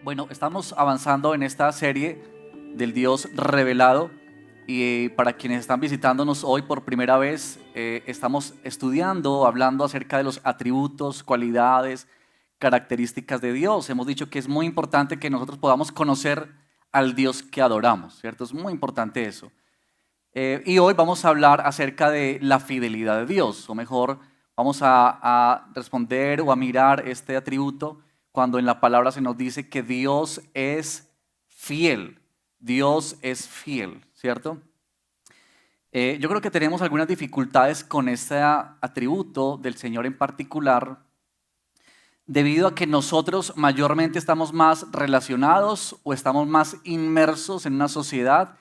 Bueno, estamos avanzando en esta serie del Dios revelado y para quienes están visitándonos hoy por primera vez, estamos estudiando, hablando acerca de los atributos, cualidades, características de Dios. Hemos dicho que es muy importante que nosotros podamos conocer al Dios que adoramos, ¿cierto? Es muy importante eso. Y hoy vamos a hablar acerca de la fidelidad de Dios, o mejor, vamos a responder o a mirar este atributo cuando en la palabra se nos dice que Dios es fiel. Dios es fiel, ¿cierto? Yo creo que tenemos algunas dificultades con este atributo del Señor en particular, debido a que nosotros mayormente estamos más relacionados o estamos más inmersos en una sociedad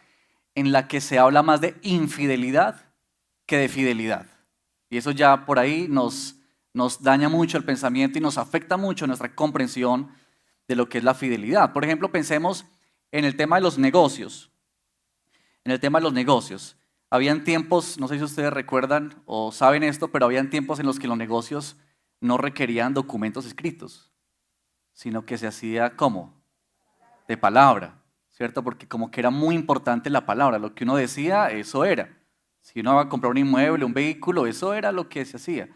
en la que se habla más de infidelidad que de fidelidad. Y eso ya por ahí nos daña mucho el pensamiento y nos afecta mucho nuestra comprensión de lo que es la fidelidad. Por ejemplo, pensemos en el tema de los negocios. En el tema de los negocios. Habían tiempos, no sé si ustedes recuerdan o saben esto, pero habían tiempos en los que los negocios no requerían documentos escritos, sino que se hacía ¿cómo? De palabra, ¿cierto? Porque como que era muy importante la palabra, lo que uno decía, eso era. Si uno iba a comprar un inmueble, un vehículo, eso era lo que se hacía.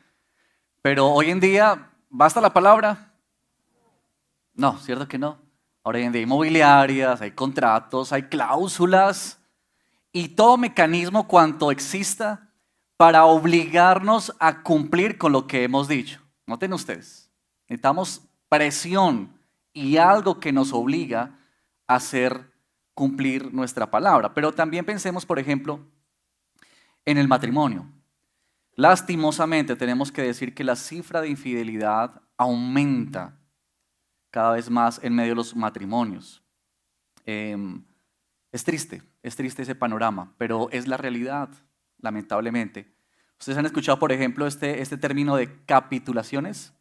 Pero hoy en día, ¿basta la palabra? No, ¿cierto que no? Ahora hoy en día hay inmobiliarias, hay contratos, hay cláusulas y todo mecanismo cuanto exista para obligarnos a cumplir con lo que hemos dicho. Noten ustedes, necesitamos presión y algo que nos obliga a hacer cumplir nuestra palabra. Pero también pensemos, por ejemplo, en el matrimonio. Lastimosamente tenemos que decir que la cifra de infidelidad aumenta cada vez más en medio de los matrimonios. Es triste ese panorama, pero es la realidad, lamentablemente. ¿Ustedes han escuchado, por ejemplo, este término de capitulaciones?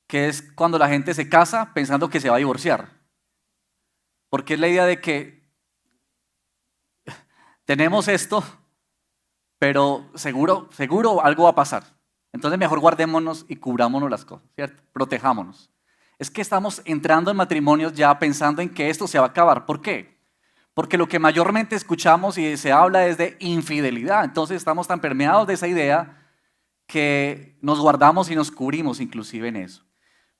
Que es cuando la gente se casa pensando que se va a divorciar. Porque es la idea de que tenemos esto, pero seguro algo va a pasar. Entonces mejor guardémonos y cubrámonos las cosas, ¿cierto? Protejámonos. Es que estamos entrando en matrimonios ya pensando en que esto se va a acabar. ¿Por qué? Porque lo que mayormente escuchamos y se habla es de infidelidad. Entonces estamos tan permeados de esa idea que nos guardamos y nos cubrimos inclusive en eso.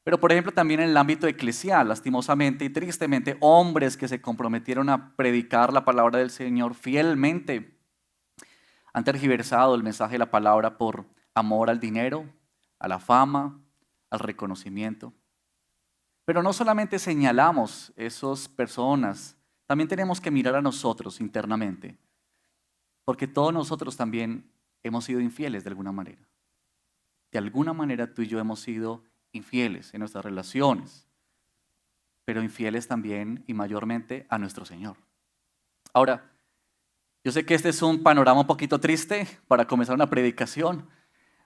Pero por ejemplo también en el ámbito eclesial, lastimosamente y tristemente, hombres que se comprometieron a predicar la palabra del Señor fielmente han tergiversado el mensaje de la palabra por amor al dinero, a la fama, al reconocimiento. Pero no solamente señalamos esas personas, también tenemos que mirar a nosotros internamente, porque todos nosotros también hemos sido infieles de alguna manera. De alguna manera tú y yo hemos sido infieles en nuestras relaciones, pero infieles también y mayormente a nuestro Señor. Ahora, yo sé que este es un panorama un poquito triste para comenzar una predicación,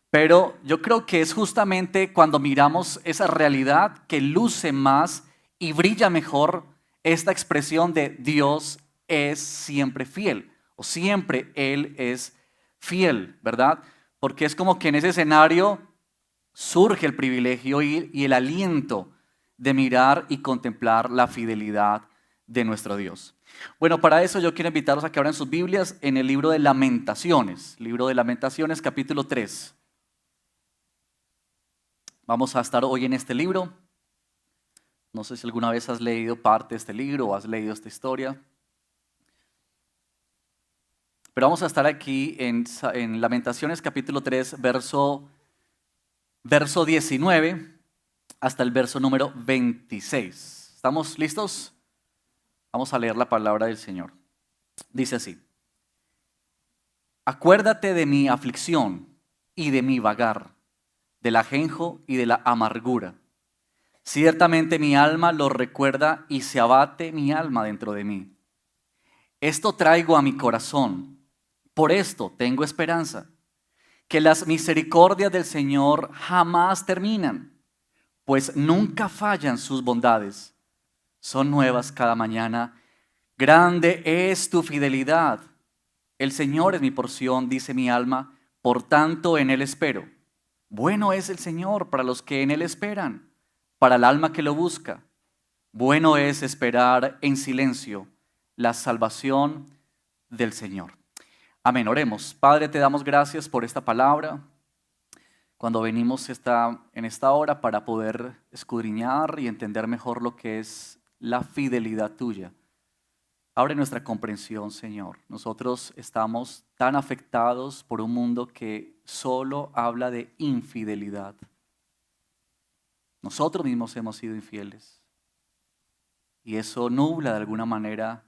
pero yo creo que es justamente cuando miramos esa realidad que luce más y brilla mejor esta expresión de Dios es siempre fiel, o siempre Él es fiel, ¿verdad? Porque es como que en ese escenario surge el privilegio y el aliento de mirar y contemplar la fidelidad de nuestro Dios. Bueno, para eso yo quiero invitarlos a que abran sus Biblias en el libro de Lamentaciones, capítulo 3. Vamos a estar hoy en este libro. No sé si alguna vez has leído parte de este libro o has leído esta historia. Pero vamos a estar aquí en Lamentaciones capítulo 3, verso 19 hasta el verso número 26. ¿Estamos listos? Vamos a leer la palabra del Señor. Dice así: Acuérdate de mi aflicción y de mi vagar, del ajenjo y de la amargura. Ciertamente mi alma lo recuerda y se abate mi alma dentro de mí. Esto traigo a mi corazón, por esto tengo esperanza, que las misericordias del Señor jamás terminan, pues nunca fallan sus bondades. Son nuevas cada mañana. Grande es tu fidelidad. El Señor es mi porción, dice mi alma, por tanto en Él espero. Bueno es el Señor para los que en Él esperan, para el alma que lo busca. Bueno es esperar en silencio la salvación del Señor. Amén, oremos. Padre, te damos gracias por esta palabra. Cuando venimos en esta hora para poder escudriñar y entender mejor lo que es la fidelidad tuya. Abre nuestra comprensión, Señor. Nosotros estamos tan afectados por un mundo que solo habla de infidelidad. Nosotros mismos hemos sido infieles. Y eso nubla de alguna manera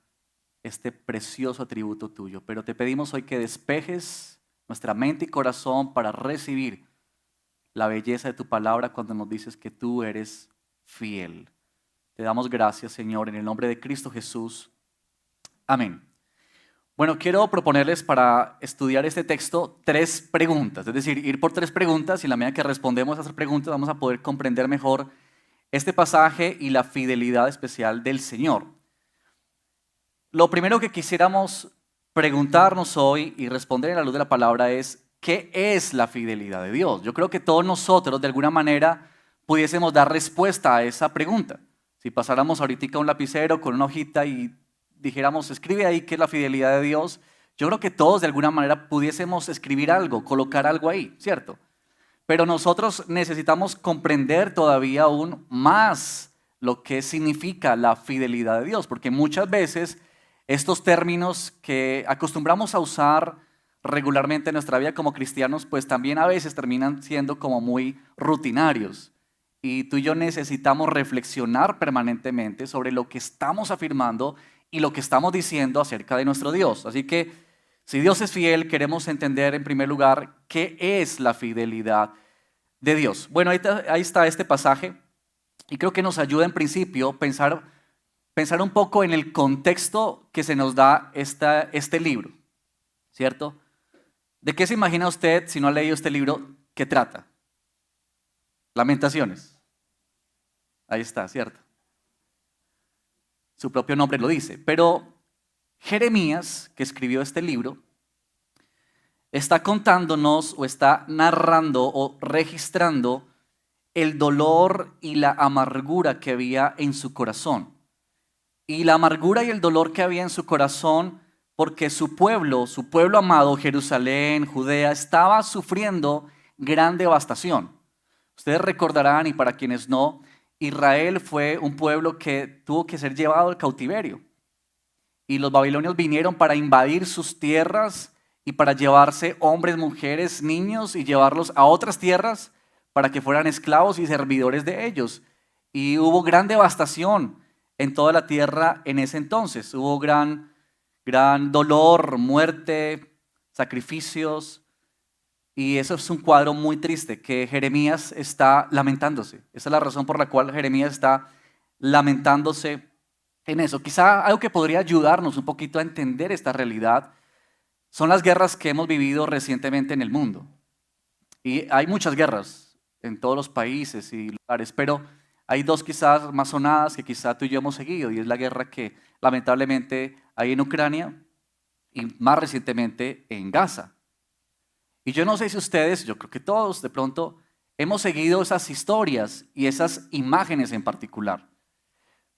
este precioso atributo tuyo. Pero te pedimos hoy que despejes nuestra mente y corazón para recibir la belleza de tu palabra cuando nos dices que tú eres fiel. Te damos gracias, Señor, en el nombre de Cristo Jesús. Amén. Bueno, quiero proponerles para estudiar este texto 3 preguntas, es decir, ir por 3 preguntas y en la medida que respondemos a esas preguntas vamos a poder comprender mejor este pasaje y la fidelidad especial del Señor. Lo primero que quisiéramos preguntarnos hoy y responder en la luz de la palabra es, ¿qué es la fidelidad de Dios? Yo creo que todos nosotros de alguna manera pudiésemos dar respuesta a esa pregunta. Si pasáramos ahorita un lapicero con una hojita y dijéramos, escribe ahí qué es la fidelidad de Dios, yo creo que todos de alguna manera pudiésemos escribir algo, colocar algo ahí, ¿cierto? Pero nosotros necesitamos comprender todavía aún más lo que significa la fidelidad de Dios, porque muchas veces estos términos que acostumbramos a usar regularmente en nuestra vida como cristianos, pues también a veces terminan siendo como muy rutinarios. Y tú y yo necesitamos reflexionar permanentemente sobre lo que estamos afirmando y lo que estamos diciendo acerca de nuestro Dios. Así que si Dios es fiel, queremos entender en primer lugar qué es la fidelidad de Dios. Bueno, ahí está este pasaje y creo que nos ayuda en principio pensar un poco en el contexto que se nos da este libro, ¿cierto? ¿De qué se imagina usted, si no ha leído este libro, qué trata? Lamentaciones. Ahí está, ¿cierto? Su propio nombre lo dice. Pero Jeremías, que escribió este libro, está contándonos o está narrando o registrando el dolor y la amargura que había en su corazón. Y la amargura y el dolor que había en su corazón porque su pueblo amado, Jerusalén, Judea, estaba sufriendo gran devastación. Ustedes recordarán, y para quienes no, Israel fue un pueblo que tuvo que ser llevado al cautiverio. Y los babilonios vinieron para invadir sus tierras y para llevarse hombres, mujeres, niños y llevarlos a otras tierras para que fueran esclavos y servidores de ellos. Y hubo gran devastación en toda la tierra en ese entonces. Hubo gran dolor, muerte, sacrificios. Y eso es un cuadro muy triste que Jeremías está lamentándose. Esa es la razón por la cual Jeremías está lamentándose en eso. Quizá algo que podría ayudarnos un poquito a entender esta realidad son las guerras que hemos vivido recientemente en el mundo. Y hay muchas guerras en todos los países y lugares, pero hay 2 quizás más sonadas que quizá tú y yo hemos seguido, y es la guerra que lamentablemente hay en Ucrania y más recientemente en Gaza. Y yo no sé si ustedes, yo creo que todos de pronto hemos seguido esas historias y esas imágenes en particular.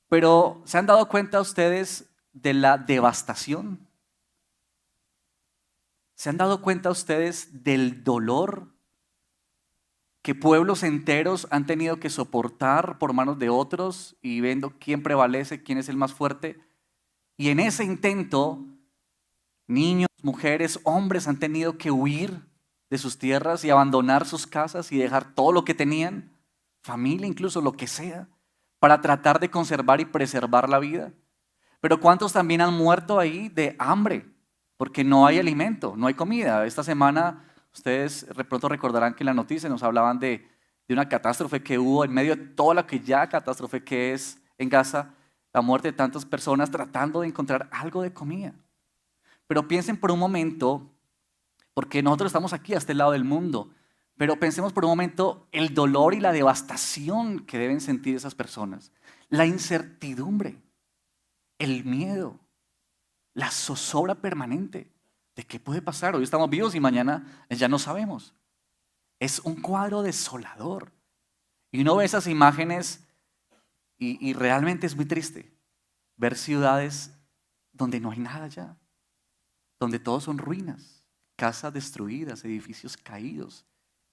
Pero ¿se han dado cuenta ustedes de la devastación? ¿Se han dado cuenta ustedes del dolor que pueblos enteros han tenido que soportar por manos de otros y viendo quién prevalece, quién es el más fuerte? Y en ese intento, niños, mujeres, hombres han tenido que huir de sus tierras y abandonar sus casas y dejar todo lo que tenían, familia incluso, lo que sea, para tratar de conservar y preservar la vida. Pero ¿cuántos también han muerto ahí de hambre? Porque no hay alimento, no hay comida. Esta semana ustedes de pronto recordarán que en la noticia nos hablaban de una catástrofe que hubo en medio de toda la que ya catástrofe que es en Gaza, la muerte de tantas personas tratando de encontrar algo de comida. Pero piensen por un momento, porque nosotros estamos aquí a este lado del mundo, pero pensemos por un momento el dolor y la devastación que deben sentir esas personas, la incertidumbre, el miedo, la zozobra permanente de qué puede pasar. Hoy estamos vivos y mañana ya no sabemos. Es un cuadro desolador. Y uno ve esas imágenes Y realmente es muy triste ver ciudades donde no hay nada ya, donde todo son ruinas, casas destruidas, edificios caídos.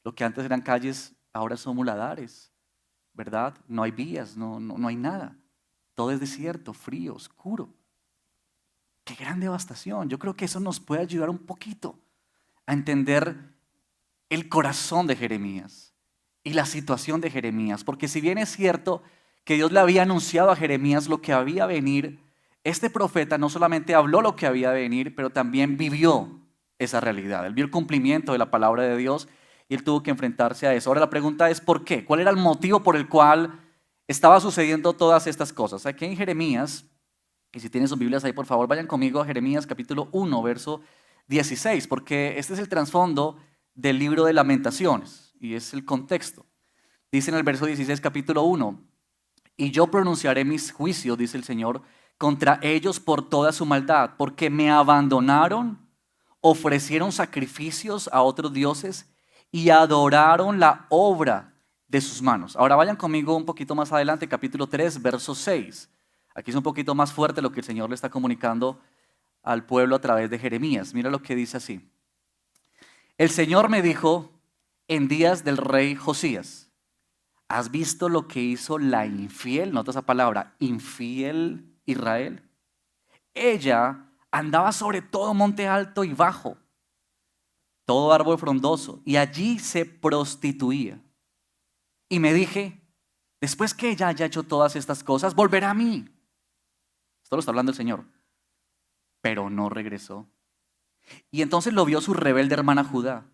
Lo que antes eran calles, ahora son muladares, ¿verdad? No hay vías, no hay nada. Todo es desierto, frío, oscuro. ¡Qué gran devastación! Yo creo que eso nos puede ayudar un poquito a entender el corazón de Jeremías y la situación de Jeremías. Porque si bien es cierto que Dios le había anunciado a Jeremías lo que había de venir, este profeta no solamente habló lo que había de venir, pero también vivió esa realidad. Él vio el cumplimiento de la palabra de Dios y él tuvo que enfrentarse a eso. Ahora la pregunta es ¿por qué? ¿Cuál era el motivo por el cual estaba sucediendo todas estas cosas? Aquí en Jeremías, y si tienen sus Biblias ahí, por favor, vayan conmigo a Jeremías capítulo 1, verso 16, porque este es el trasfondo del libro de Lamentaciones y es el contexto. Dice en el verso 16, capítulo 1, y yo pronunciaré mis juicios, dice el Señor, contra ellos por toda su maldad, porque me abandonaron, ofrecieron sacrificios a otros dioses y adoraron la obra de sus manos. Ahora vayan conmigo un poquito más adelante, capítulo 3, verso 6. Aquí es un poquito más fuerte lo que el Señor le está comunicando al pueblo a través de Jeremías. Mira lo que dice así. El Señor me dijo en días del rey Josías, ¿has visto lo que hizo la infiel? Nota esa palabra, infiel Israel. Ella andaba sobre todo monte alto y bajo, todo árbol frondoso, y allí se prostituía. Y me dije, después que ella haya hecho todas estas cosas, volverá a mí. Esto lo está hablando el Señor. Pero no regresó. Y entonces lo vio su rebelde hermana Judá.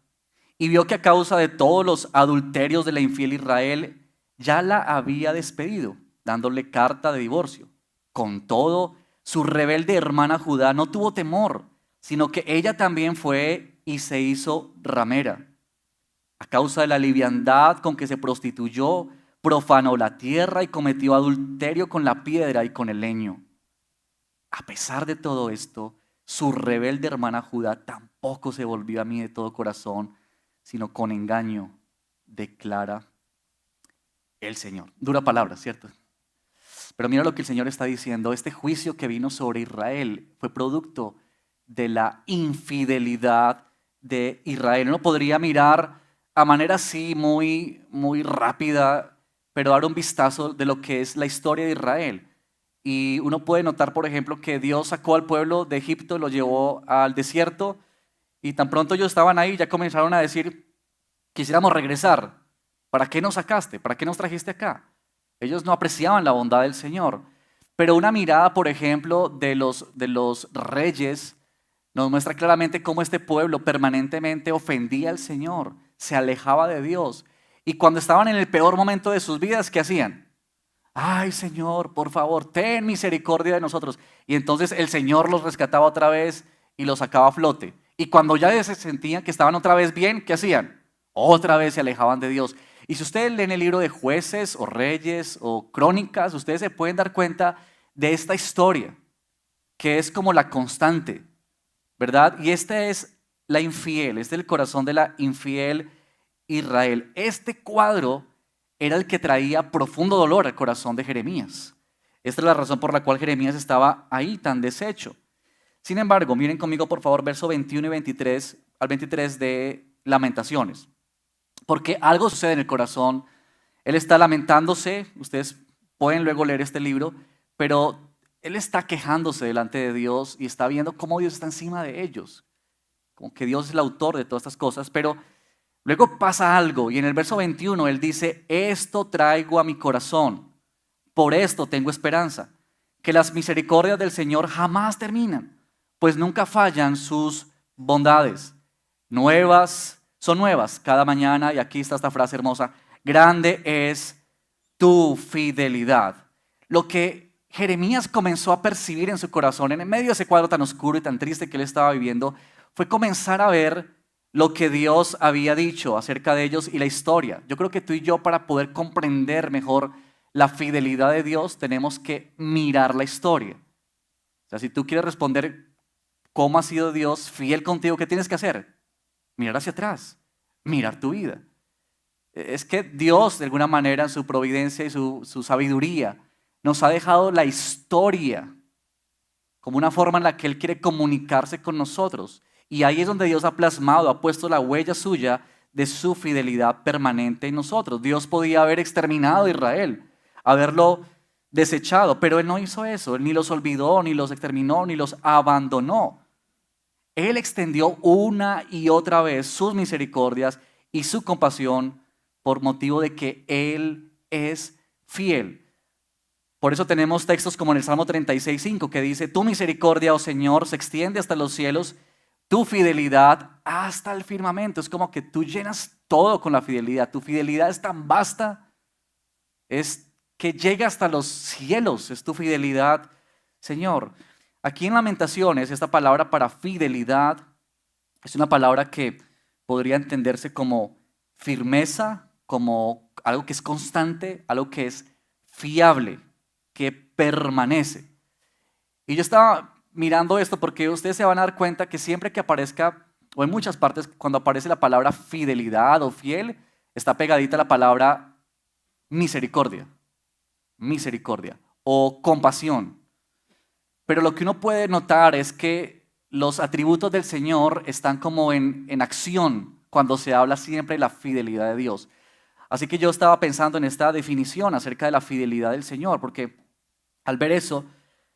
Y vio que a causa de todos los adulterios de la infiel Israel, ya la había despedido, dándole carta de divorcio. Con todo, su rebelde hermana Judá no tuvo temor, sino que ella también fue y se hizo ramera. A causa de la liviandad con que se prostituyó, profanó la tierra y cometió adulterio con la piedra y con el leño. A pesar de todo esto, su rebelde hermana Judá tampoco se volvió a mí de todo corazón, sino con engaño, declara el Señor. Dura palabra, ¿cierto? Pero mira lo que el Señor está diciendo. Este juicio que vino sobre Israel fue producto de la infidelidad de Israel. Uno podría mirar a manera así muy rápida, pero dar un vistazo de lo que es la historia de Israel. Y uno puede notar, por ejemplo, que Dios sacó al pueblo de Egipto y lo llevó al desierto. Y tan pronto ellos estaban ahí, ya comenzaron a decir, quisiéramos regresar. ¿Para qué nos sacaste? ¿Para qué nos trajiste acá? Ellos no apreciaban la bondad del Señor. Pero una mirada, por ejemplo, de los reyes nos muestra claramente cómo este pueblo permanentemente ofendía al Señor, se alejaba de Dios. Y cuando estaban en el peor momento de sus vidas, ¿qué hacían? Ay, Señor, por favor, ten misericordia de nosotros. Y entonces el Señor los rescataba otra vez y los sacaba a flote. Y cuando ya se sentían que estaban otra vez bien, ¿qué hacían? Otra vez se alejaban de Dios. Y si ustedes leen el libro de Jueces o Reyes o Crónicas, ustedes se pueden dar cuenta de esta historia, que es como la constante, ¿verdad? Y esta es la infiel, este es el corazón de la infiel Israel. Este cuadro era el que traía profundo dolor al corazón de Jeremías. Esta es la razón por la cual Jeremías estaba ahí tan deshecho. Sin embargo, miren conmigo por favor verso 21 y 23 al 23 de Lamentaciones. Porque algo sucede en el corazón. Él está lamentándose, ustedes pueden luego leer este libro, pero él está quejándose delante de Dios y está viendo cómo Dios está encima de ellos. Como que Dios es el autor de todas estas cosas, pero luego pasa algo y en el verso 21 él dice, esto traigo a mi corazón, por esto tengo esperanza, que las misericordias del Señor jamás terminan, pues nunca fallan sus bondades. Son nuevas cada mañana, y aquí está esta frase hermosa, grande es tu fidelidad. Lo que Jeremías comenzó a percibir en su corazón, en medio de ese cuadro tan oscuro y tan triste que él estaba viviendo, fue comenzar a ver lo que Dios había dicho acerca de ellos y la historia. Yo creo que tú y yo, para poder comprender mejor la fidelidad de Dios, tenemos que mirar la historia. O sea, si tú quieres responder cómo ha sido Dios fiel contigo, ¿qué tienes que hacer? Mirar hacia atrás, mirar tu vida. Es que Dios, de alguna manera, en su providencia y su sabiduría, nos ha dejado la historia como una forma en la que Él quiere comunicarse con nosotros. Y ahí es donde Dios ha plasmado, ha puesto la huella suya de su fidelidad permanente en nosotros. Dios podía haber exterminado a Israel, haberlo desechado, pero Él no hizo eso. Él ni los olvidó, ni los exterminó, ni los abandonó. Él extendió una y otra vez sus misericordias y su compasión por motivo de que Él es fiel. Por eso tenemos textos como en el Salmo 36:5 que dice: tu misericordia, oh Señor, se extiende hasta los cielos, tu fidelidad hasta el firmamento. Es como que tú llenas todo con la fidelidad. Tu fidelidad es tan vasta, es que llega hasta los cielos, es tu fidelidad, Señor. Aquí en Lamentaciones, esta palabra para fidelidad es una palabra que podría entenderse como firmeza, como algo que es constante, algo que es fiable, que permanece. Y yo estaba mirando esto porque ustedes se van a dar cuenta que siempre que aparezca, o en muchas partes, cuando aparece la palabra fidelidad o fiel, está pegadita la palabra misericordia, misericordia o compasión. Pero lo que uno puede notar es que los atributos del Señor están como en acción cuando se habla siempre de la fidelidad de Dios. Así que yo estaba pensando en esta definición acerca de la fidelidad del Señor, porque al ver eso,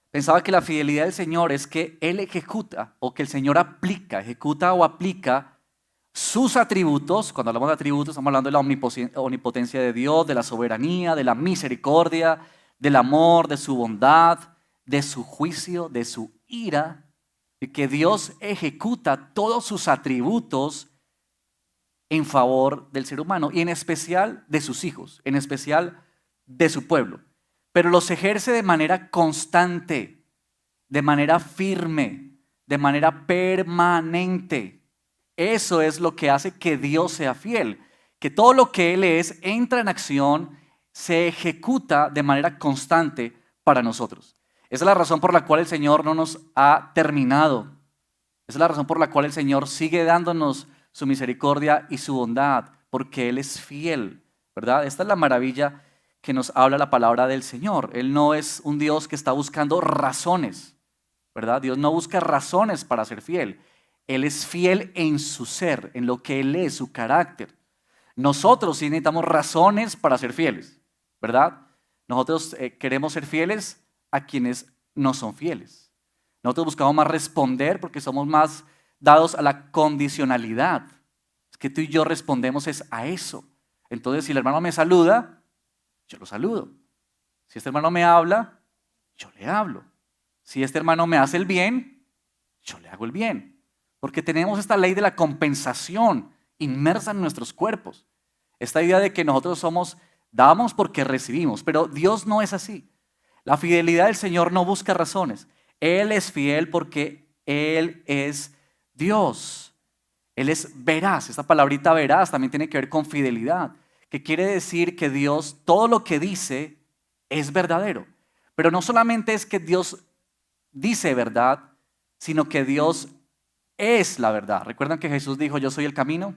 pensaba que la fidelidad del Señor es que Él ejecuta o que el Señor ejecuta o aplica sus atributos. Cuando hablamos de atributos, estamos hablando de la omnipotencia de Dios, de la soberanía, de la misericordia, del amor, de su bondad, de su juicio, de su ira, y que Dios ejecuta todos sus atributos en favor del ser humano y en especial de sus hijos, en especial de su pueblo. Pero los ejerce de manera constante, de manera firme, de manera permanente. Eso es lo que hace que Dios sea fiel, que todo lo que Él es entra en acción, se ejecuta de manera constante para nosotros. Esa es la razón por la cual el Señor no nos ha terminado. Esa es la razón por la cual el Señor sigue dándonos su misericordia y su bondad, porque Él es fiel, ¿verdad? Esta es la maravilla que nos habla la palabra del Señor. Él no es un Dios que está buscando razones, ¿verdad? Dios no busca razones para ser fiel. Él es fiel en su ser, en lo que Él es, su carácter. Nosotros sí necesitamos razones para ser fieles, ¿verdad? Nosotros queremos ser fieles a quienes no son fieles. Nosotros buscamos más responder porque somos más dados a la condicionalidad. Es que tú y yo respondemos es a eso. Entonces, si el hermano me saluda, yo lo saludo. Si este hermano me habla, yo le hablo. Si este hermano me hace el bien, yo le hago el bien. Porque tenemos esta ley de la compensación inmersa en nuestros cuerpos. Esta idea de que nosotros damos porque recibimos, pero Dios no es así. La fidelidad del Señor no busca razones. Él es fiel porque Él es Dios. Él es veraz. Esta palabrita veraz también tiene que ver con fidelidad, que quiere decir que Dios, todo lo que dice es verdadero. Pero no solamente es que Dios dice verdad, sino que Dios es la verdad. ¿Recuerdan que Jesús dijo: yo soy el camino,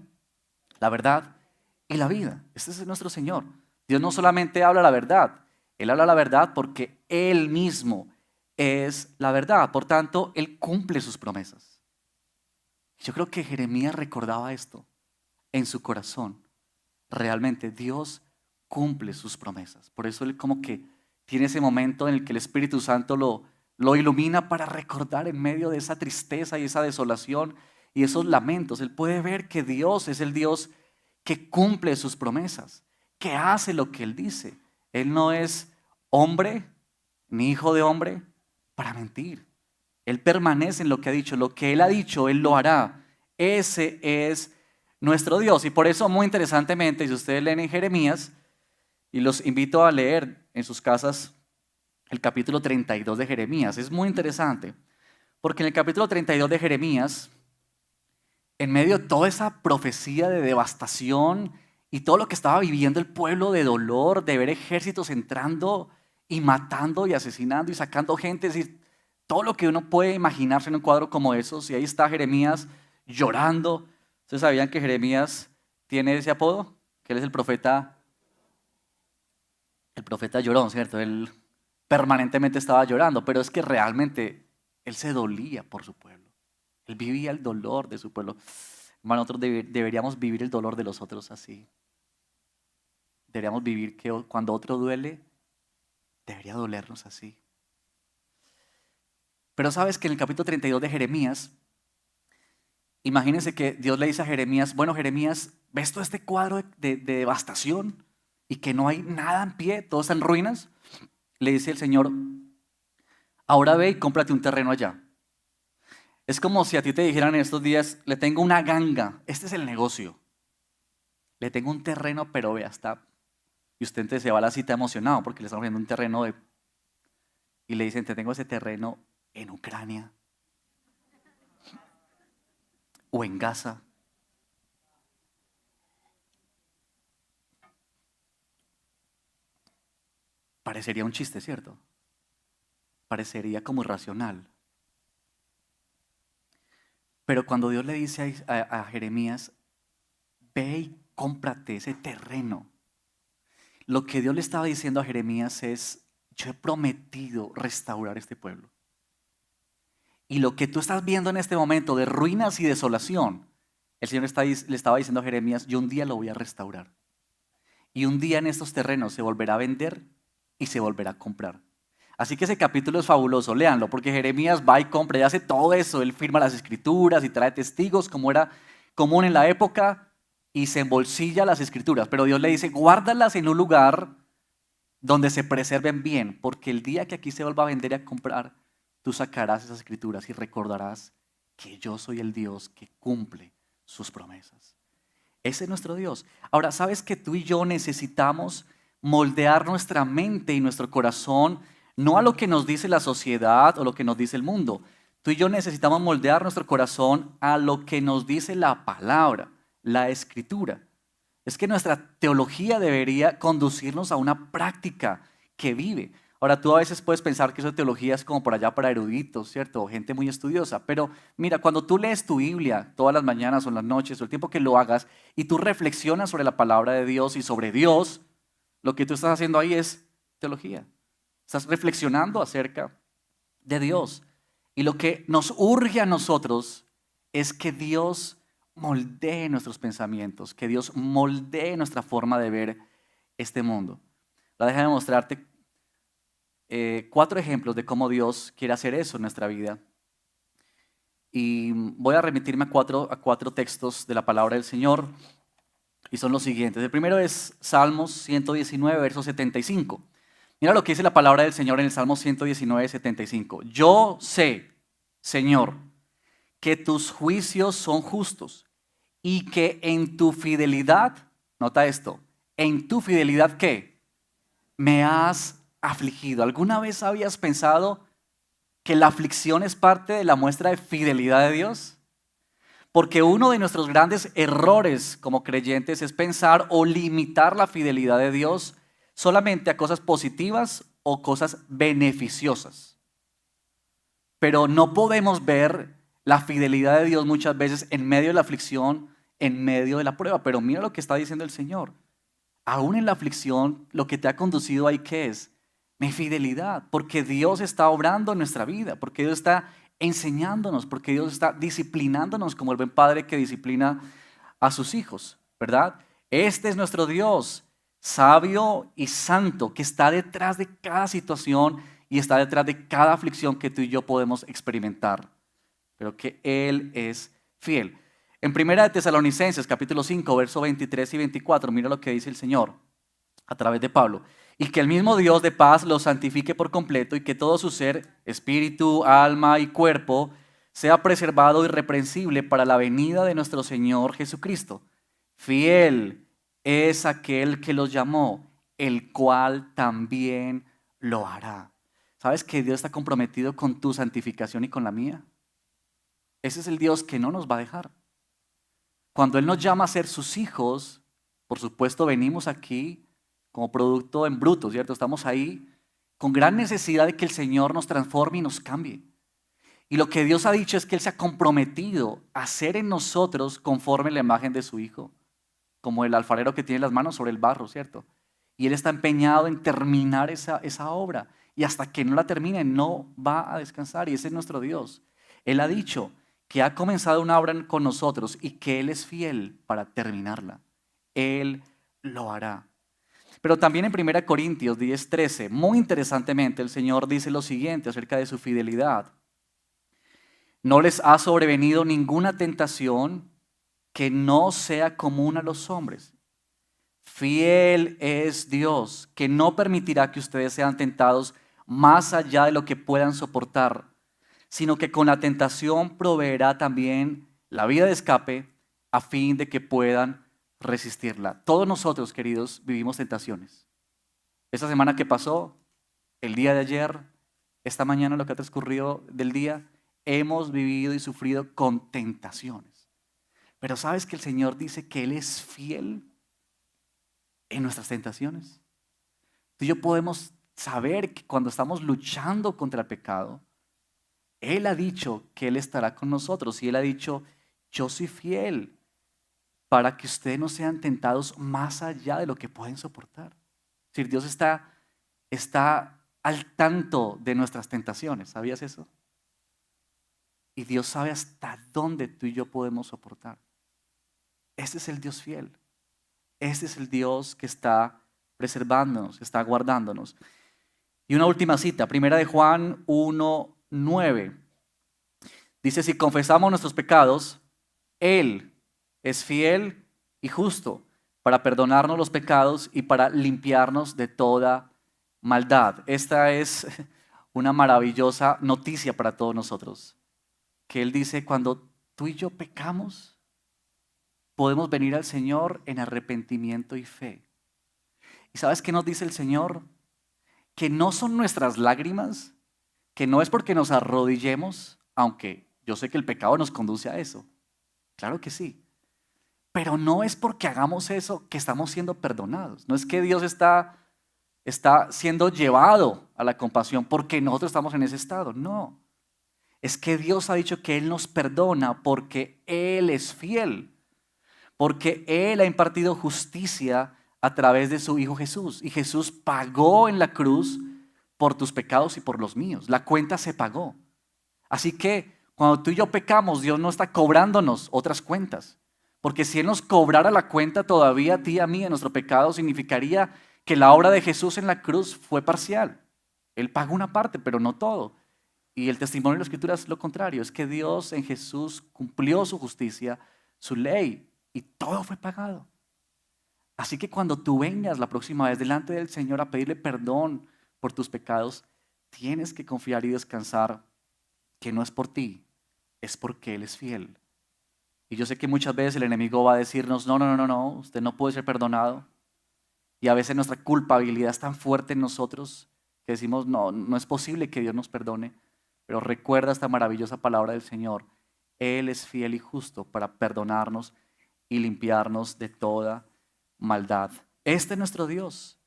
la verdad y la vida? Este es nuestro Señor. Dios no solamente habla la verdad, Él habla la verdad porque Él mismo es la verdad. Por tanto, Él cumple sus promesas. Yo creo que Jeremías recordaba esto en su corazón. Realmente Dios cumple sus promesas. Por eso Él como que tiene ese momento en el que el Espíritu Santo lo ilumina para recordar en medio de esa tristeza y esa desolación y esos lamentos. Él puede ver que Dios es el Dios que cumple sus promesas, que hace lo que Él dice. Él no es hombre ni hijo de hombre para mentir. Él permanece en lo que ha dicho. Lo que Él ha dicho, Él lo hará. Ese es nuestro Dios. Y por eso, muy interesantemente, si ustedes leen en Jeremías, y los invito a leer en sus casas el capítulo 32 de Jeremías. Es muy interesante, porque en el capítulo 32 de Jeremías, en medio de toda esa profecía de devastación y todo lo que estaba viviendo el pueblo, de dolor, de ver ejércitos entrando y matando y asesinando y sacando gente, es decir, todo lo que uno puede imaginarse en un cuadro como esos, y ahí está Jeremías llorando. ¿Ustedes sabían que Jeremías tiene ese apodo? Que él es el profeta llorón, ¿cierto? Él permanentemente estaba llorando, pero es que realmente él se dolía por su pueblo. Él vivía el dolor de su pueblo. Hermano, nosotros deberíamos vivir el dolor de los otros así. Deberíamos vivir que cuando otro duele, debería dolernos así. Pero sabes que en el capítulo 32 de Jeremías, imagínense que Dios le dice a Jeremías, bueno Jeremías, ¿ves todo este cuadro de devastación y que no hay nada en pie, todo está en ruinas? Le dice el Señor, ahora ve y cómprate un terreno allá. Es como si a ti te dijeran en estos días, le tengo una ganga, este es el negocio. Le tengo un terreno, pero vea, está. Y usted entonces se va a la cita emocionado porque le están ofreciendo un terreno y le dicen, te tengo ese terreno en Ucrania o en Gaza. Parecería un chiste, ¿cierto? Parecería como irracional. Pero cuando Dios le dice a Jeremías, ve y cómprate ese terreno, lo que Dios le estaba diciendo a Jeremías es, yo he prometido restaurar este pueblo. Y lo que tú estás viendo en este momento de ruinas y desolación, el Señor le estaba diciendo a Jeremías, yo un día lo voy a restaurar. Y un día en estos terrenos se volverá a vender y se volverá a comprar. Así que ese capítulo es fabuloso, léanlo, porque Jeremías va y compra y hace todo eso. Él firma las escrituras y trae testigos como era común en la época y se embolsilla las escrituras. Pero Dios le dice, guárdalas en un lugar donde se preserven bien, porque el día que aquí se vuelva a vender y a comprar, tú sacarás esas escrituras y recordarás que yo soy el Dios que cumple sus promesas. Ese es nuestro Dios. Ahora, ¿sabes que tú y yo necesitamos moldear nuestra mente y nuestro corazón no a lo que nos dice la sociedad o lo que nos dice el mundo? Tú y yo necesitamos moldear nuestro corazón a lo que nos dice la palabra, la escritura. Es que nuestra teología debería conducirnos a una práctica que vive. Ahora, tú a veces puedes pensar que esa teología es como por allá para eruditos, ¿cierto? O gente muy estudiosa. Pero mira, cuando tú lees tu Biblia todas las mañanas o en las noches o el tiempo que lo hagas y tú reflexionas sobre la palabra de Dios y sobre Dios, lo que tú estás haciendo ahí es teología. Estás reflexionando acerca de Dios. Y lo que nos urge a nosotros es que Dios moldee nuestros pensamientos, que Dios moldee nuestra forma de ver este mundo. Déjame mostrarte 4 ejemplos de cómo Dios quiere hacer eso en nuestra vida. Y voy a remitirme a cuatro textos de la palabra del Señor. Y son los siguientes. El primero es Salmos 119, verso 75. Mira lo que dice la palabra del Señor en el Salmo 119, 75. Yo sé, Señor, que tus juicios son justos y que en tu fidelidad, nota esto, en tu fidelidad, ¿qué? Me has afligido. ¿Alguna vez habías pensado que la aflicción es parte de la muestra de fidelidad de Dios? Porque uno de nuestros grandes errores como creyentes es pensar o limitar la fidelidad de Dios solamente a cosas positivas o cosas beneficiosas. Pero no podemos ver la fidelidad de Dios muchas veces en medio de la aflicción, en medio de la prueba. Pero mira lo que está diciendo el Señor. Aún en la aflicción, lo que te ha conducido ahí, ¿qué es? Mi fidelidad, porque Dios está obrando en nuestra vida, porque Dios está enseñándonos, porque Dios está disciplinándonos como el buen padre que disciplina a sus hijos, ¿verdad? Este es nuestro Dios, sabio y santo, que está detrás de cada situación y está detrás de cada aflicción que tú y yo podemos experimentar, pero que Él es fiel. En 1 de Tesalonicenses, capítulo 5, verso 23 y 24, mira lo que dice el Señor a través de Pablo. Y que el mismo Dios de paz los santifique por completo y que todo su ser, espíritu, alma y cuerpo, sea preservado irreprensible para la venida de nuestro Señor Jesucristo. Fiel es aquel que los llamó, el cual también lo hará. ¿Sabes que Dios está comprometido con tu santificación y con la mía? Ese es el Dios que no nos va a dejar. Cuando Él nos llama a ser sus hijos, por supuesto venimos aquí como producto en bruto, ¿cierto? Estamos ahí con gran necesidad de que el Señor nos transforme y nos cambie. Y lo que Dios ha dicho es que Él se ha comprometido a hacer en nosotros conforme la imagen de su Hijo, como el alfarero que tiene las manos sobre el barro, ¿cierto? Y Él está empeñado en terminar esa obra. y hasta que no la termine no va a descansar, y ese es nuestro Dios. Él ha dicho que ha comenzado una obra con nosotros y que Él es fiel para terminarla. Él lo hará. Pero también en 1 Corintios 10:13, muy interesantemente, el Señor dice lo siguiente acerca de su fidelidad. No les ha sobrevenido ninguna tentación que no sea común a los hombres. Fiel es Dios, que no permitirá que ustedes sean tentados más allá de lo que puedan soportar, sino que con la tentación proveerá también la vía de escape a fin de que puedan resistirla. Todos nosotros, queridos, vivimos tentaciones. Esta semana que pasó, el día de ayer, esta mañana, lo que ha transcurrido del día, hemos vivido y sufrido con tentaciones. Pero ¿sabes que el Señor dice que Él es fiel en nuestras tentaciones? Tú y yo podemos saber que cuando estamos luchando contra el pecado, Él ha dicho que Él estará con nosotros y Él ha dicho, yo soy fiel para que ustedes no sean tentados más allá de lo que pueden soportar. Es decir, Dios está al tanto de nuestras tentaciones. ¿Sabías eso? Y Dios sabe hasta dónde tú y yo podemos soportar. Este es el Dios fiel. Este es el Dios que está preservándonos, que está guardándonos. Y una última cita, 1 Juan 1:9. Dice, si confesamos nuestros pecados, Él es fiel y justo para perdonarnos los pecados y para limpiarnos de toda maldad. Esta es una maravillosa noticia para todos nosotros. Que Él dice, cuando tú y yo pecamos, podemos venir al Señor en arrepentimiento y fe. ¿Y sabes qué nos dice el Señor? Que no son nuestras lágrimas, que no es porque nos arrodillemos, aunque yo sé que el pecado nos conduce a eso. Claro que sí. Pero no es porque hagamos eso que estamos siendo perdonados. No es que Dios está siendo llevado a la compasión porque nosotros estamos en ese estado. No. Es que Dios ha dicho que Él nos perdona porque Él es fiel. Porque Él ha impartido justicia a través de su Hijo Jesús. Y Jesús pagó en la cruz por tus pecados y por los míos. La cuenta se pagó. Así que cuando tú y yo pecamos, Dios no está cobrándonos otras cuentas. Porque si Él nos cobrara la cuenta todavía a ti y a mí de nuestro pecado, significaría que la obra de Jesús en la cruz fue parcial. Él pagó una parte, pero no todo. Y el testimonio de la Escritura es lo contrario. Es que Dios en Jesús cumplió su justicia, su ley, y todo fue pagado. Así que cuando tú vengas la próxima vez delante del Señor a pedirle perdón por tus pecados, tienes que confiar y descansar que no es por ti, es porque Él es fiel. Y yo sé que muchas veces el enemigo va a decirnos, no, usted no puede ser perdonado. Y a veces nuestra culpabilidad es tan fuerte en nosotros que decimos, no es posible que Dios nos perdone. Pero recuerda esta maravillosa palabra del Señor. Él es fiel y justo para perdonarnos y limpiarnos de toda maldad. Este es nuestro Dios.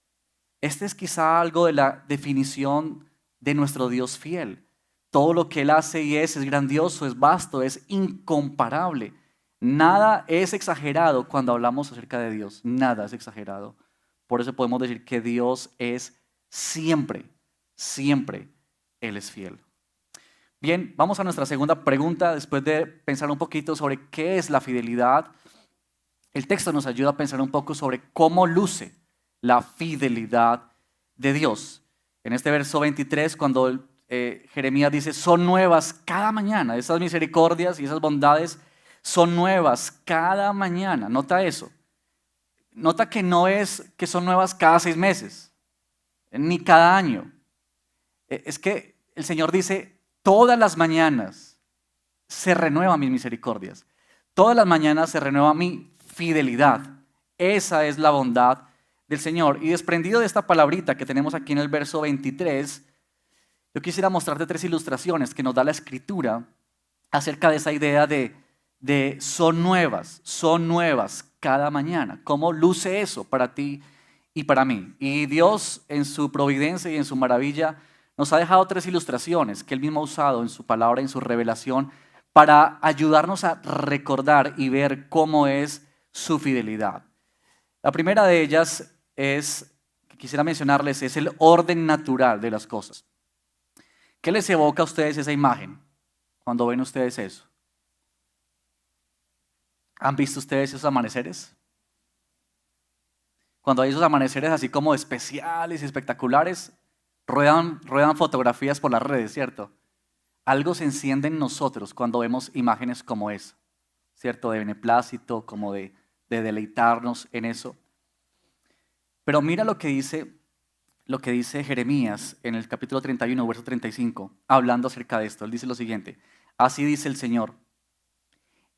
Este es quizá algo de la definición de nuestro Dios fiel. Todo lo que Él hace y es grandioso, es vasto, es incomparable. Nada es exagerado cuando hablamos acerca de Dios. Nada es exagerado. Por eso podemos decir que Dios es siempre, siempre Él es fiel. Bien, vamos a nuestra segunda pregunta después de pensar un poquito sobre qué es la fidelidad. El texto nos ayuda a pensar un poco sobre cómo luce la fidelidad de Dios. En este verso 23, cuando Jeremías dice, son nuevas cada mañana, esas misericordias y esas bondades son nuevas cada mañana. Nota eso. Nota que no es que son nuevas cada 6 meses, ni cada año. Es que el Señor dice, todas las mañanas se renuevan mis misericordias. Todas las mañanas se renueva mi fidelidad. Esa es la bondad del Señor. Y desprendido de esta palabrita que tenemos aquí en el verso 23, yo quisiera mostrarte 3 ilustraciones que nos da la Escritura acerca de esa idea de son nuevas cada mañana. ¿Cómo luce eso para ti y para mí? Y Dios en su providencia y en su maravilla nos ha dejado 3 ilustraciones que Él mismo ha usado en su palabra, en su revelación, para ayudarnos a recordar y ver cómo es su fidelidad. La primera de ellas es que quisiera mencionarles es el orden natural de las cosas. ¿Qué les evoca a ustedes esa imagen cuando ven ustedes eso? ¿Han visto ustedes esos amaneceres? Cuando hay esos amaneceres así como especiales y espectaculares, ruedan fotografías por las redes, ¿cierto? Algo se enciende en nosotros cuando vemos imágenes como esa, ¿cierto? De beneplácito, como de deleitarnos en eso. Pero mira lo que dice Jeremías en el capítulo 31, verso 35, hablando acerca de esto. Él dice lo siguiente: así dice el Señor,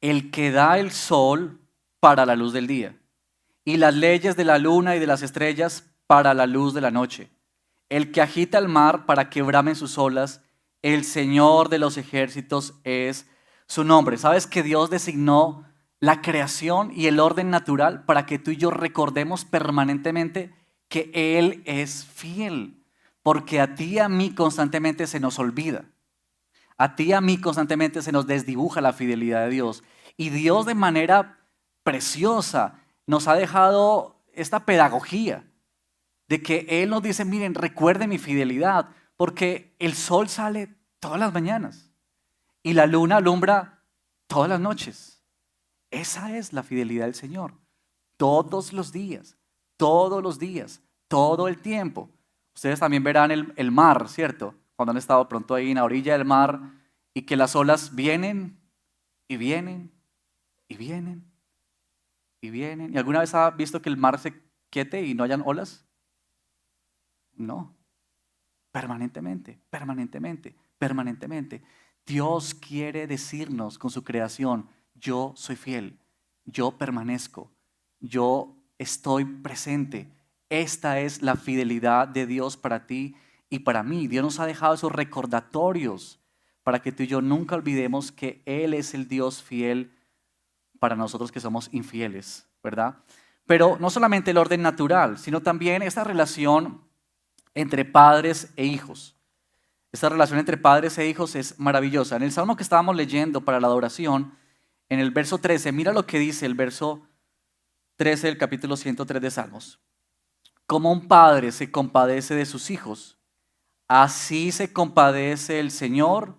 el que da el sol para la luz del día, y las leyes de la luna y de las estrellas para la luz de la noche, el que agita el mar para que bramen sus olas, el Señor de los ejércitos es su nombre. ¿Sabes que Dios designó la creación y el orden natural para que tú y yo recordemos permanentemente que Él es fiel? Porque a ti y a mí constantemente se nos olvida. A ti y a mí constantemente se nos desdibuja la fidelidad de Dios. Y Dios de manera preciosa nos ha dejado esta pedagogía de que Él nos dice, miren, recuerden mi fidelidad, porque el sol sale todas las mañanas y la luna alumbra todas las noches. Esa es la fidelidad del Señor. Todos los días, todos los días, todo el tiempo. Ustedes también verán el mar, ¿cierto? Cuando han estado pronto ahí en la orilla del mar y que las olas vienen y vienen y vienen y vienen. ¿Y alguna vez ha visto que el mar se quiete y no hayan olas? No. Permanentemente, permanentemente, permanentemente. Dios quiere decirnos con su creación, yo soy fiel, yo permanezco, yo estoy presente. Esta es la fidelidad de Dios para ti y para mí. Dios nos ha dejado esos recordatorios para que tú y yo nunca olvidemos que Él es el Dios fiel para nosotros que somos infieles, ¿verdad? Pero no solamente el orden natural, sino también esta relación entre padres e hijos. Esta relación entre padres e hijos es maravillosa. En el salmo que estábamos leyendo para la adoración, en el verso 13, mira lo que dice el verso 13 del capítulo 103 de Salmos. Como un padre se compadece de sus hijos, así se compadece el Señor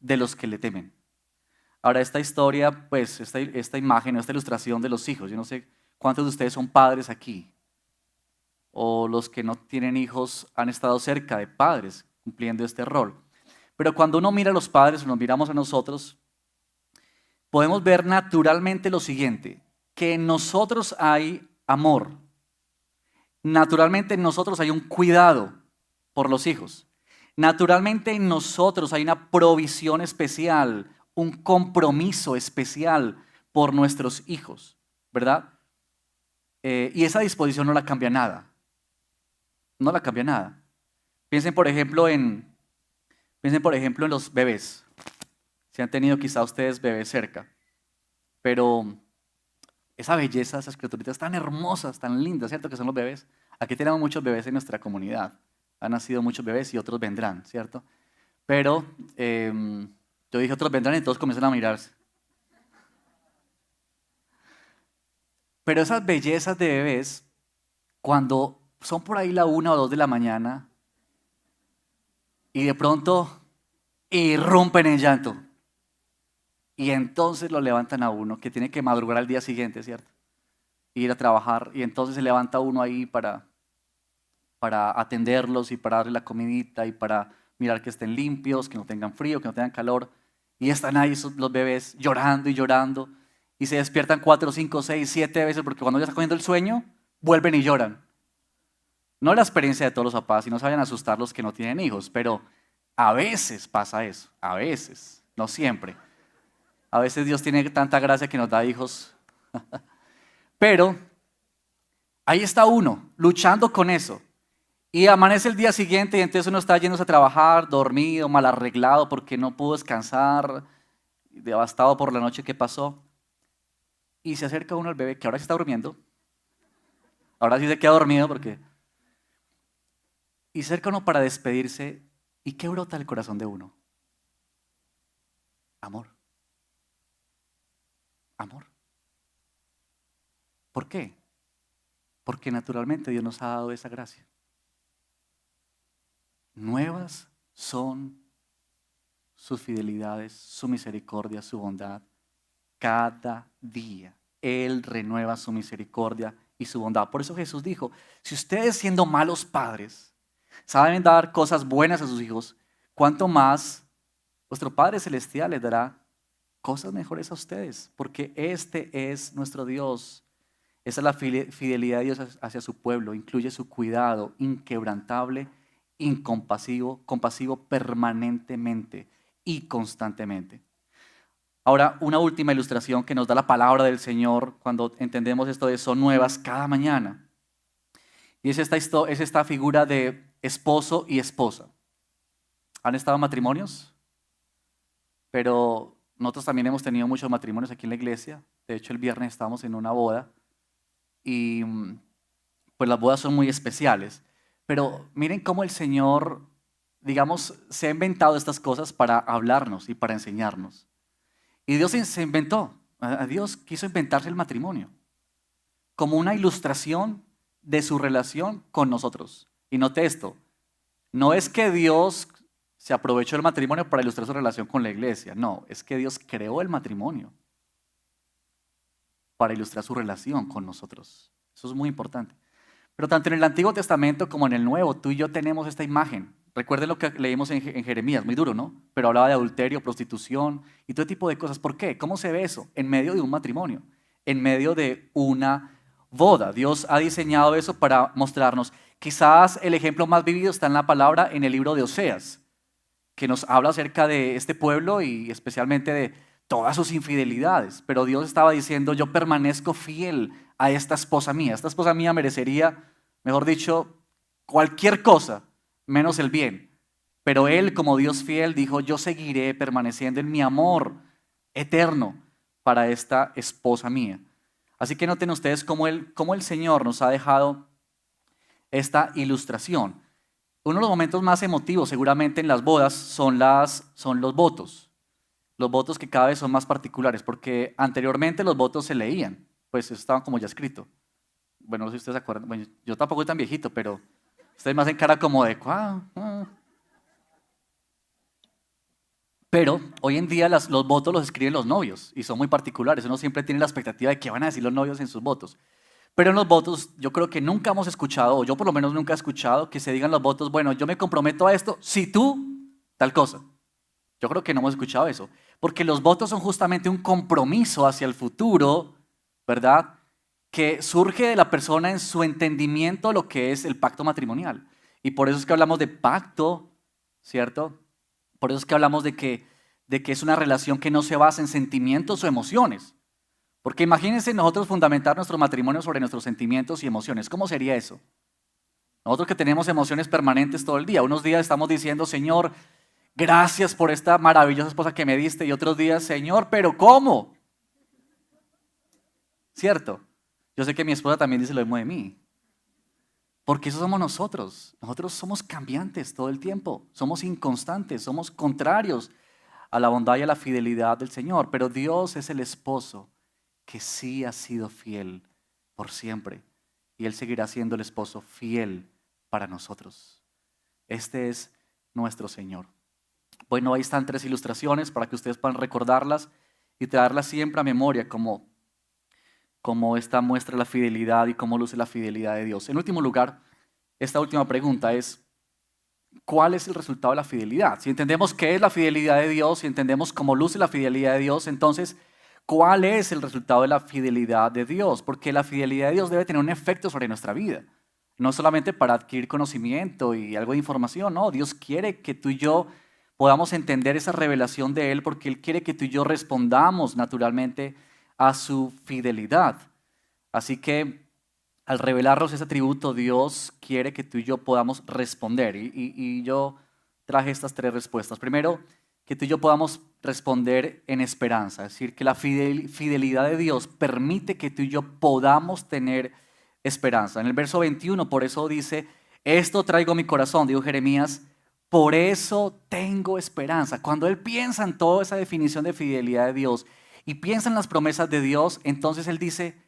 de los que le temen. Ahora, esta historia, pues, esta imagen, esta ilustración de los hijos, yo no sé cuántos de ustedes son padres aquí, o los que no tienen hijos han estado cerca de padres cumpliendo este rol. Pero cuando uno mira a los padres o nos miramos a nosotros, podemos ver naturalmente lo siguiente, que en nosotros hay amor. Naturalmente en nosotros hay un cuidado por los hijos. Naturalmente en nosotros hay una provisión especial, un compromiso especial por nuestros hijos, ¿verdad? Y esa disposición no la cambia nada. No la cambia nada. Piensen por ejemplo en los bebés. Si han tenido quizá ustedes bebés cerca. Pero esa belleza, esas criaturitas tan hermosas, tan lindas, ¿cierto? Que son los bebés. Aquí tenemos muchos bebés en nuestra comunidad. Han nacido muchos bebés y otros vendrán, ¿cierto? Pero yo dije otros vendrán y todos comienzan a mirarse. Pero esas bellezas de bebés, cuando son por ahí la 1 o 2 de la mañana y de pronto irrumpen en llanto. Y entonces lo levantan a uno, que tiene que madrugar al día siguiente, ¿cierto? Ir a trabajar. Y entonces se levanta uno ahí para atenderlos y para darle la comidita y para mirar que estén limpios, que no tengan frío, que no tengan calor. Y están ahí los bebés llorando y llorando. Y se despiertan 4, 5, 6, 7 veces porque cuando ya está cogiendo el sueño, vuelven y lloran. No es la experiencia de todos los papás y no se vayan a asustar los que no tienen hijos, pero a veces pasa eso, a veces, no siempre. A veces Dios tiene tanta gracia que nos da hijos. Pero ahí está uno, luchando con eso. Y amanece el día siguiente y entonces uno está yéndose a trabajar, dormido, mal arreglado porque no pudo descansar, devastado por la noche que pasó. Y se acerca uno al bebé que ahora sí está durmiendo. Ahora sí se queda dormido porque... Y se acerca uno para despedirse. ¿Y qué brota del corazón de uno? Amor. Amor. ¿Por qué? Porque naturalmente Dios nos ha dado esa gracia. Nuevas son sus fidelidades, su misericordia, su bondad. Cada día Él renueva su misericordia y su bondad. Por eso Jesús dijo, si ustedes siendo malos padres saben dar cosas buenas a sus hijos, ¿cuánto más vuestro Padre Celestial les dará cosas mejores a ustedes? Porque este es nuestro Dios. Esa es la fidelidad de Dios hacia su pueblo. Incluye su cuidado inquebrantable, compasivo permanentemente y constantemente. Ahora, una última ilustración que nos da la palabra del Señor cuando entendemos esto de son nuevas cada mañana. Y es esta figura de esposo y esposa. ¿Han estado en matrimonios? Pero nosotros también hemos tenido muchos matrimonios aquí en la iglesia. De hecho, el viernes estábamos en una boda. Y pues las bodas son muy especiales. Pero miren cómo el Señor, digamos, se ha inventado estas cosas para hablarnos y para enseñarnos. Y Dios se inventó, a Dios quiso inventarse el matrimonio como una ilustración de su relación con nosotros. Y note esto, no es que Dios se aprovechó del matrimonio para ilustrar su relación con la iglesia, no, es que Dios creó el matrimonio para ilustrar su relación con nosotros. Eso es muy importante. Pero tanto en el Antiguo Testamento como en el Nuevo, tú y yo tenemos esta imagen. Recuerden lo que leímos en Jeremías, muy duro, ¿no? Pero hablaba de adulterio, prostitución y todo tipo de cosas. ¿Por qué? ¿Cómo se ve eso? En medio de un matrimonio, en medio de una boda. Dios ha diseñado eso para mostrarnos. Quizás el ejemplo más vivido está en la palabra en el libro de Oseas, que nos habla acerca de este pueblo y especialmente de todas sus infidelidades. Pero Dios estaba diciendo, yo permanezco fiel a esta esposa mía. Esta esposa mía merecería, mejor dicho, cualquier cosa menos el bien. Pero Él, como Dios fiel, dijo, yo seguiré permaneciendo en mi amor eterno para esta esposa mía. Así que noten ustedes cómo el Señor nos ha dejado esta ilustración. Uno de los momentos más emotivos seguramente en las bodas son los votos. Los votos que cada vez son más particulares, porque anteriormente los votos se leían, pues estaban como ya escrito. Bueno, no sé si ustedes se acuerdan, bueno, yo tampoco soy tan viejito, pero ustedes me hacen cara como de ¿cuá? Pero hoy en día los votos los escriben los novios y son muy particulares. Uno siempre tiene la expectativa de qué van a decir los novios en sus votos. Pero en los votos yo creo que nunca hemos escuchado, o yo por lo menos nunca he escuchado, que se digan los votos, bueno, yo me comprometo a esto si tú tal cosa. Yo creo que no hemos escuchado eso, porque los votos son justamente un compromiso hacia el futuro, ¿verdad? Que surge de la persona en su entendimiento de lo que es el pacto matrimonial. Y por eso es que hablamos de pacto, ¿cierto? Por eso es que hablamos de que es una relación que no se basa en sentimientos o emociones. Porque imagínense nosotros fundamentar nuestro matrimonio sobre nuestros sentimientos y emociones. ¿Cómo sería eso? Nosotros que tenemos emociones permanentes todo el día. Unos días estamos diciendo, Señor, gracias por esta maravillosa esposa que me diste. Y otros días, Señor, ¿pero cómo? ¿Cierto? Yo sé que mi esposa también dice lo mismo de mí. Porque eso somos nosotros. Nosotros somos cambiantes todo el tiempo. Somos inconstantes, somos contrarios a la bondad y a la fidelidad del Señor. Pero Dios es el esposo que sí ha sido fiel por siempre. Y Él seguirá siendo el esposo fiel para nosotros. Este es nuestro Señor. Bueno, ahí están 3 ilustraciones para que ustedes puedan recordarlas y traerlas siempre a memoria como esta muestra la fidelidad y cómo luce la fidelidad de Dios. En último lugar, esta última pregunta es, ¿cuál es el resultado de la fidelidad? Si entendemos qué es la fidelidad de Dios, si entendemos cómo luce la fidelidad de Dios, entonces, ¿cuál es el resultado de la fidelidad de Dios? Porque la fidelidad de Dios debe tener un efecto sobre nuestra vida. No solamente para adquirir conocimiento y algo de información, no. Dios quiere que tú y yo podamos entender esa revelación de Él porque Él quiere que tú y yo respondamos naturalmente a su fidelidad. Así que al revelarnos ese atributo, Dios quiere que tú y yo podamos responder. Y yo traje estas 3 respuestas. Primero, que tú y yo podamos responder en esperanza. Es decir, que la fidelidad de Dios permite que tú y yo podamos tener esperanza. En el verso 21, por eso dice, esto traigo a mi corazón, dijo Jeremías, por eso tengo esperanza. Cuando él piensa en toda esa definición de fidelidad de Dios y piensa en las promesas de Dios, entonces él dice,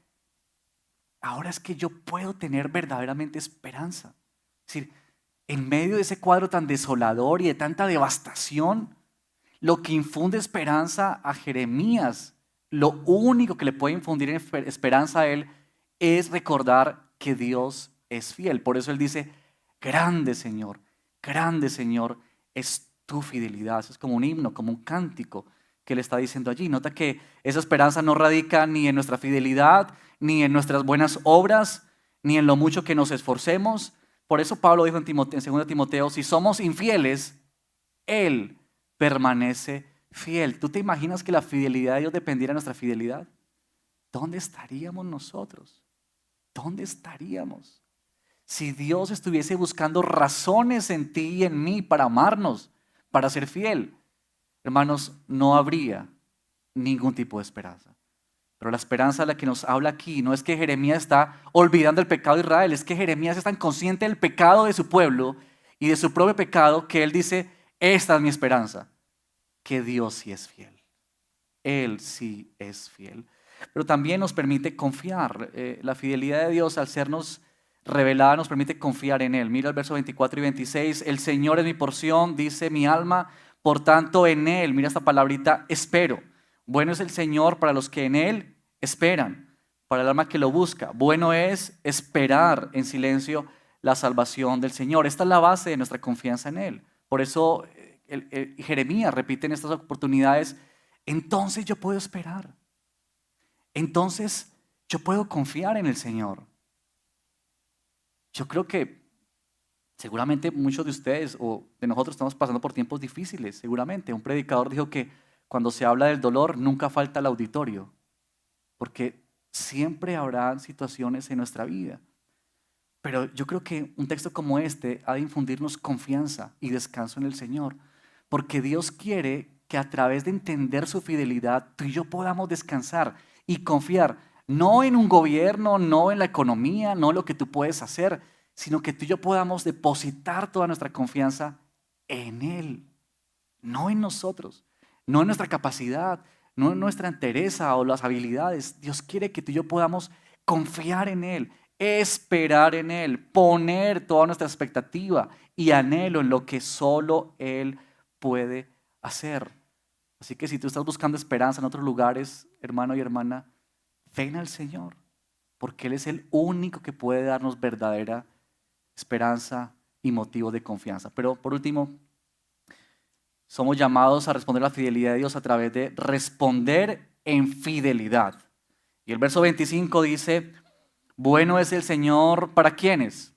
ahora es que yo puedo tener verdaderamente esperanza. Es decir, en medio de ese cuadro tan desolador y de tanta devastación, lo que infunde esperanza a Jeremías, lo único que le puede infundir esperanza a él es recordar que Dios es fiel. Por eso él dice, grande Señor, es tu fidelidad. Eso es como un himno, como un cántico que le está diciendo allí. Nota que esa esperanza no radica ni en nuestra fidelidad, ni en nuestras buenas obras, ni en lo mucho que nos esforcemos. Por eso Pablo dijo en 2 Timoteo, si somos infieles, Él permanece fiel. ¿Tú te imaginas que la fidelidad de Dios dependiera de nuestra fidelidad? ¿Dónde estaríamos nosotros? ¿Dónde estaríamos? Si Dios estuviese buscando razones en ti y en mí para amarnos, para ser fiel, hermanos, no habría ningún tipo de esperanza. Pero la esperanza de la que nos habla aquí no es que Jeremías está olvidando el pecado de Israel, es que Jeremías es tan consciente del pecado de su pueblo y de su propio pecado que él dice, esta es mi esperanza, que Dios sí es fiel. Él sí es fiel. Pero también nos permite confiar. La fidelidad de Dios al sernos revelada nos permite confiar en Él. Mira el verso 24 y 26. El Señor es mi porción, dice mi alma, por tanto en Él, mira esta palabrita, espero. Bueno es el Señor para los que en Él esperan, para el alma que lo busca. Bueno es esperar en silencio la salvación del Señor. Esta es la base de nuestra confianza en Él. Por eso Jeremías repite en estas oportunidades, entonces yo puedo esperar. Entonces yo puedo confiar en el Señor. Yo creo que seguramente muchos de ustedes o de nosotros estamos pasando por tiempos difíciles, seguramente. Un predicador dijo que cuando se habla del dolor nunca falta el auditorio, porque siempre habrá situaciones en nuestra vida. Pero yo creo que un texto como este ha de infundirnos confianza y descanso en el Señor, porque Dios quiere que a través de entender su fidelidad, tú y yo podamos descansar y confiar, no en un gobierno, no en la economía, no en lo que tú puedes hacer, sino que tú y yo podamos depositar toda nuestra confianza en Él, no en nosotros, no en nuestra capacidad, no en nuestra entereza o las habilidades. Dios quiere que tú y yo podamos confiar en Él, esperar en Él, poner toda nuestra expectativa y anhelo en lo que solo Él puede hacer. Así que si tú estás buscando esperanza en otros lugares, hermano y hermana, ven al Señor, porque Él es el único que puede darnos verdadera esperanza y motivo de confianza. Pero por último, somos llamados a responder la fidelidad de Dios a través de responder en fidelidad. Y el verso 25 dice, bueno es el Señor ¿para quiénes?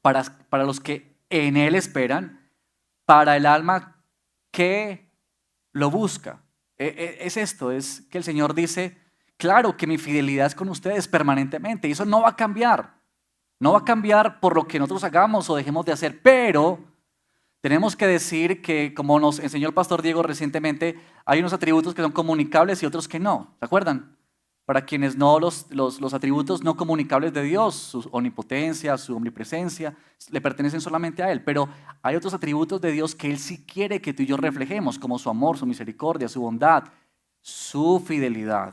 Para los que en Él esperan, para el alma que lo busca. Es esto, es que el Señor dice, claro que mi fidelidad es con ustedes permanentemente y eso no va a cambiar. No va a cambiar por lo que nosotros hagamos o dejemos de hacer, pero tenemos que decir que, como nos enseñó el pastor Diego recientemente, hay unos atributos que son comunicables y otros que no. ¿Se acuerdan? Para quienes no, los atributos no comunicables de Dios, su omnipotencia, su omnipresencia, le pertenecen solamente a Él. Pero hay otros atributos de Dios que Él sí quiere que tú y yo reflejemos, como su amor, su misericordia, su bondad, su fidelidad.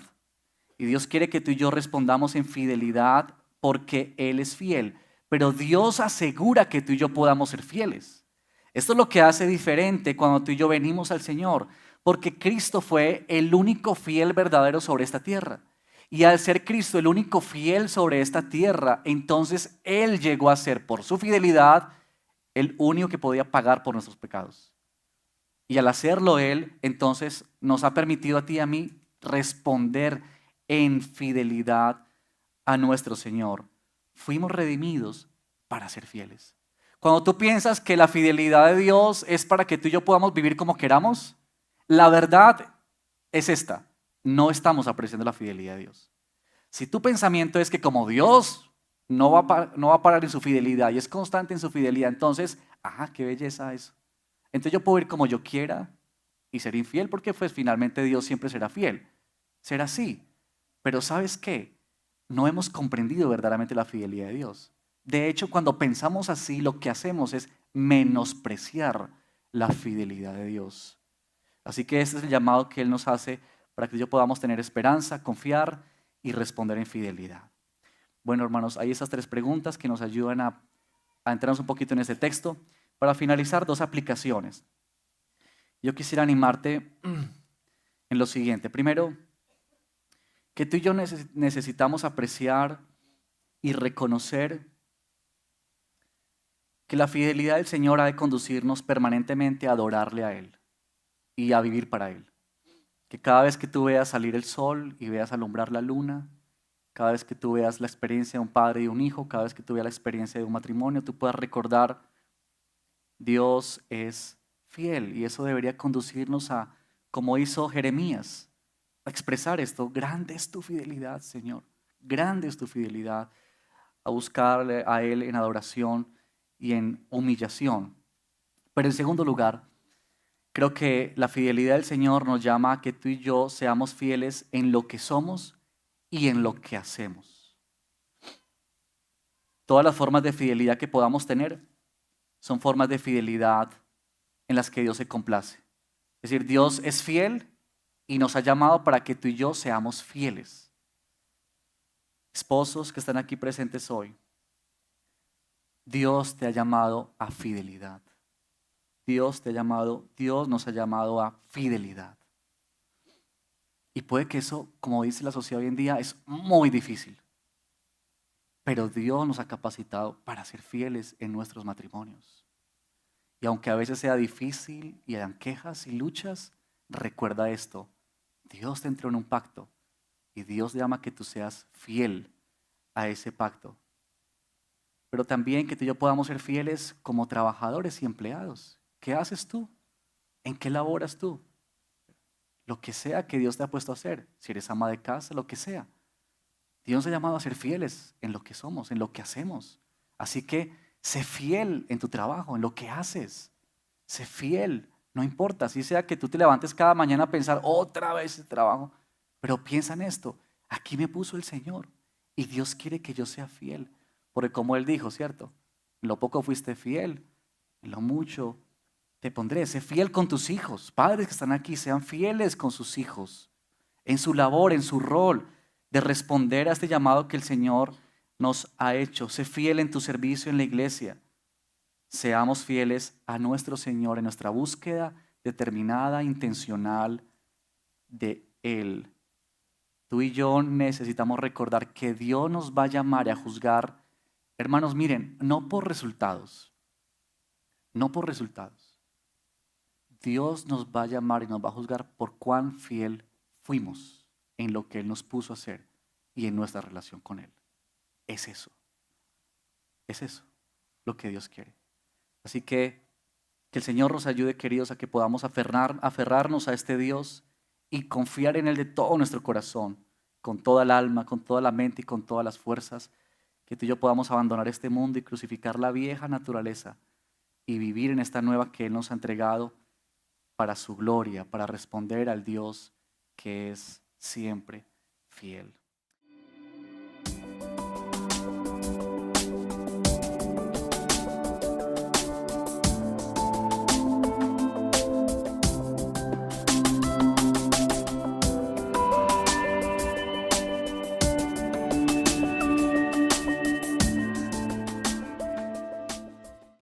Y Dios quiere que tú y yo respondamos en fidelidad porque Él es fiel. Pero Dios asegura que tú y yo podamos ser fieles. Esto es lo que hace diferente cuando tú y yo venimos al Señor, porque Cristo fue el único fiel verdadero sobre esta tierra. Y al ser Cristo el único fiel sobre esta tierra, entonces Él llegó a ser, por su fidelidad, el único que podía pagar por nuestros pecados. Y al hacerlo Él, entonces nos ha permitido a ti y a mí responder en fidelidad a nuestro Señor. Fuimos redimidos para ser fieles. Cuando tú piensas que la fidelidad de Dios es para que tú y yo podamos vivir como queramos, la verdad es esta: no estamos apreciando la fidelidad de Dios. Si tu pensamiento es que como Dios no va a parar en su fidelidad y es constante en su fidelidad, entonces, qué belleza eso. Entonces yo puedo ir como yo quiera y ser infiel porque pues finalmente Dios siempre será fiel. Será así. Pero ¿sabes qué? No hemos comprendido verdaderamente la fidelidad de Dios. De hecho, cuando pensamos así, lo que hacemos es menospreciar la fidelidad de Dios. Así que este es el llamado que Él nos hace para que yo podamos tener esperanza, confiar y responder en fidelidad. Bueno, hermanos, hay esas 3 preguntas que nos ayudan a entrarnos un poquito en este texto. Para finalizar, 2 aplicaciones. Yo quisiera animarte en lo siguiente. Primero, que tú y yo necesitamos apreciar y reconocer que la fidelidad del Señor ha de conducirnos permanentemente a adorarle a Él y a vivir para Él. Que cada vez que tú veas salir el sol y veas alumbrar la luna, cada vez que tú veas la experiencia de un padre y un hijo, cada vez que tú veas la experiencia de un matrimonio, tú puedas recordar, Dios es fiel, y eso debería conducirnos a, como hizo Jeremías, a expresar esto: grande es tu fidelidad, Señor, grande es tu fidelidad, a buscarle a Él en adoración y en humillación. Pero en segundo lugar, creo que la fidelidad del Señor nos llama a que tú y yo seamos fieles en lo que somos y en lo que hacemos. Todas las formas de fidelidad que podamos tener son formas de fidelidad en las que Dios se complace. Es decir, Dios es fiel y nos ha llamado para que tú y yo seamos fieles. Esposos que están aquí presentes hoy, Dios te ha llamado a fidelidad. Dios nos ha llamado a fidelidad. Y puede que eso, como dice la sociedad hoy en día, es muy difícil. Pero Dios nos ha capacitado para ser fieles en nuestros matrimonios. Y aunque a veces sea difícil y hayan quejas y luchas, recuerda esto: Dios te entró en un pacto y Dios llama a que tú seas fiel a ese pacto. Pero también que tú y yo podamos ser fieles como trabajadores y empleados. ¿Qué haces tú? ¿En qué laboras tú? Lo que sea que Dios te ha puesto a hacer, si eres ama de casa, lo que sea. Dios nos ha llamado a ser fieles en lo que somos, en lo que hacemos. Así que sé fiel en tu trabajo, en lo que haces. Sé fiel, no importa, si sea que tú te levantes cada mañana a pensar otra vez el trabajo, pero piensa en esto: aquí me puso el Señor y Dios quiere que yo sea fiel. Porque como Él dijo, ¿cierto? En lo poco fuiste fiel, en lo mucho te pondré. Sé fiel con tus hijos. Padres que están aquí, sean fieles con sus hijos, en su labor, en su rol de responder a este llamado que el Señor nos ha hecho. Sé fiel en tu servicio en la iglesia. Seamos fieles a nuestro Señor en nuestra búsqueda determinada, intencional de Él. Tú y yo necesitamos recordar que Dios nos va a llamar y a juzgar, hermanos, miren, no por resultados, no por resultados. Dios nos va a llamar y nos va a juzgar por cuán fiel fuimos en lo que Él nos puso a hacer y en nuestra relación con Él. Es eso lo que Dios quiere. Así que el Señor nos ayude, queridos, a que podamos aferrarnos a este Dios y confiar en Él de todo nuestro corazón, con toda el alma, con toda la mente y con todas las fuerzas. Que tú y yo podamos abandonar este mundo y crucificar la vieja naturaleza y vivir en esta nueva que Él nos ha entregado para su gloria, para responder al Dios que es siempre fiel.